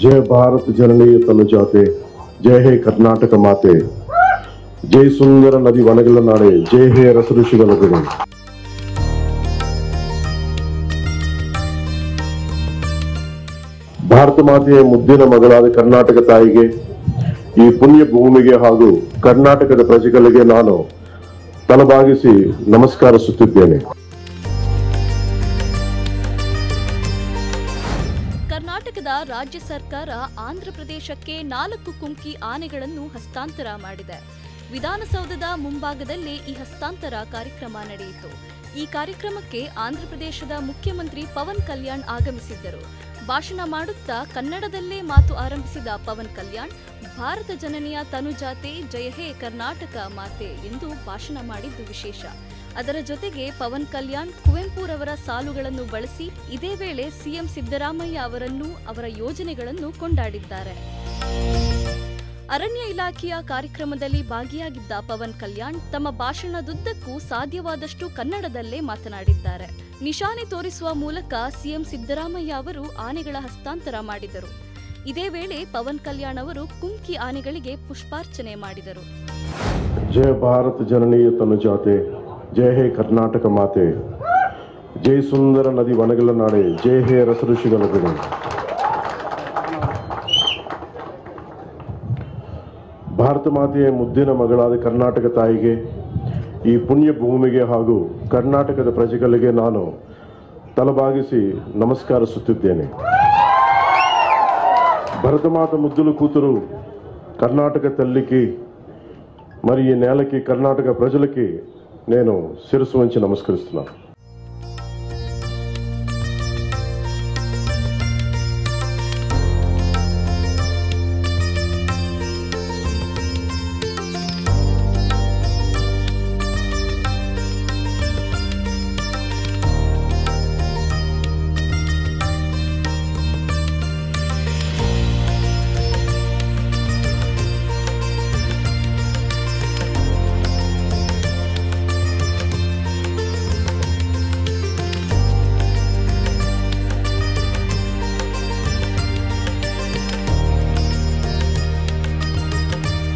जय भारत जननीय तनुजाते, जय हे कर्नाटक माते, जय सुंदर नदी वनगल नाडे, जय हे रस ऋषिगल गुरु। ಭಾರತ ಮಾತೆಯ ಮುದ್ದಿನ ಮಗಳಾದ ಕರ್ನಾಟಕ ತಾಯಿಗೆ, ಈ ಪುಣ್ಯ ಭೂಮಿಗೆ ಹಾಗೂ ಕರ್ನಾಟಕದ ಪ್ರಜೆಗಳಿಗೆ ನಾನು ತಲೆಬಾಗಿಸಿ ನಮಸ್ಕರಿಸುತ್ತಿದ್ದೇನೆ. ಕರ್ನಾಟಕದ ರಾಜ್ಯ ಸರ್ಕಾರ ಆಂಧ್ರ ಪ್ರದೇಶಕ್ಕೆ 4 ಕುಮ್ಕಿ ಆನೆಗಳನ್ನು ಹಸ್ತಾಂತರ ಮಾಡಿದೆ. ವಿಧಾನಸೌಧದ ಮುಂಭಾಗದಲ್ಲಿ ಈ ಹಸ್ತಾಂತರ ಕಾರ್ಯಕ್ರಮ ನಡೆಯಿತು. ಈ ಕಾರ್ಯಕ್ರಮಕ್ಕೆ ಆಂಧ್ರ ಪ್ರದೇಶದ ಮುಖ್ಯಮಂತ್ರಿ ಪವನ್ ಕಲ್ಯಾಣ್ ಆಗಮಿಸಿದ್ದರು. ಭಾಷಣ ಮಾಡುತ್ತಾ ಕನ್ನಡದಲ್ಲೇ ಮಾತು ಆರಂಭಿಸಿದ ಪವನ್ ಕಲ್ಯಾಣ್, ಭಾರತ ಜನನಿಯ ತನುಜಾತೆ, ಜಯ ಹೇ ಕರ್ನಾಟಕ ಮಾತೆ ಎಂದು ಭಾಷಣ ಮಾಡಿದ್ದು ವಿಶೇಷ. ಅದರ ಜೊತೆಗೆ ಪವನ್ ಕಲ್ಯಾಣ್ ಕುವೆಂಪುರವರ ಸಾಲುಗಳನ್ನು ಬಳಸಿ ಇದೇ ವೇಳೆ ಸಿಎಂ ಸಿದ್ದರಾಮಯ್ಯ ಅವರನ್ನು, ಅವರ ಯೋಜನೆಗಳನ್ನು ಕೊಂಡಾಡಿದ್ದಾರೆ. ಅರಣ್ಯ ಇಲಾಖೆಯ ಕಾರ್ಯಕ್ರಮದಲ್ಲಿ ಭಾಗಿಯಾಗಿದ್ದ ಪವನ್ ಕಲ್ಯಾಣ್ ತಮ್ಮ ಭಾಷಣದುದ್ದಕ್ಕೂ ಸಾಧ್ಯವಾದಷ್ಟು ಕನ್ನಡದಲ್ಲೇ ಮಾತನಾಡಿದ್ದಾರೆ. ನಿಶಾನೆ ತೋರಿಸುವ ಮೂಲಕ ಸಿಎಂ ಸಿದ್ದರಾಮಯ್ಯ ಅವರು ಆನೆಗಳ ಹಸ್ತಾಂತರ ಮಾಡಿದರು. ಇದೇ ವೇಳೆ ಪವನ್ ಕಲ್ಯಾಣ್ ಅವರು ಕುಮ್ಕಿ ಆನೆಗಳಿಗೆ ಪುಷ್ಪಾರ್ಚನೆ ಮಾಡಿದರು. ಜಯ ಭಾರತ ಜನನೀಯ ತನುಜಾತೆ, ಜಯ ಹೇ ಕರ್ನಾಟಕ ಮಾತೆ, ಜೈ ಸುಂದರ ನದಿ ವನಗಲ ನಾಡೆ, ಜಯ ಹೇ ರಸ ಋಷಿಗಲ ಗುರು. ಭಾರತ ಮಾತೆಯ ಮುದ್ದಿನ ಮಗಳಾದ ಕರ್ನಾಟಕ ತಾಯಿಗೆ, ಈ ಪುಣ್ಯ ಭೂಮಿಗೆ ಹಾಗೂ ಕರ್ನಾಟಕದ ಪ್ರಜೆಗಳಿಗೆ ನಾನು ತಲೆಬಾಗಿಸಿ ನಮಸ್ಕರಿಸುತ್ತಿದ್ದೇನೆ. భరతమాత ముద్దులు కూతురు కర్ణాటక తల్లికి మరి ఈ నేలకి కర్ణాటక ప్రజలకి నేను శిరస్సు వంచి నమస్కరిస్తున్నాను.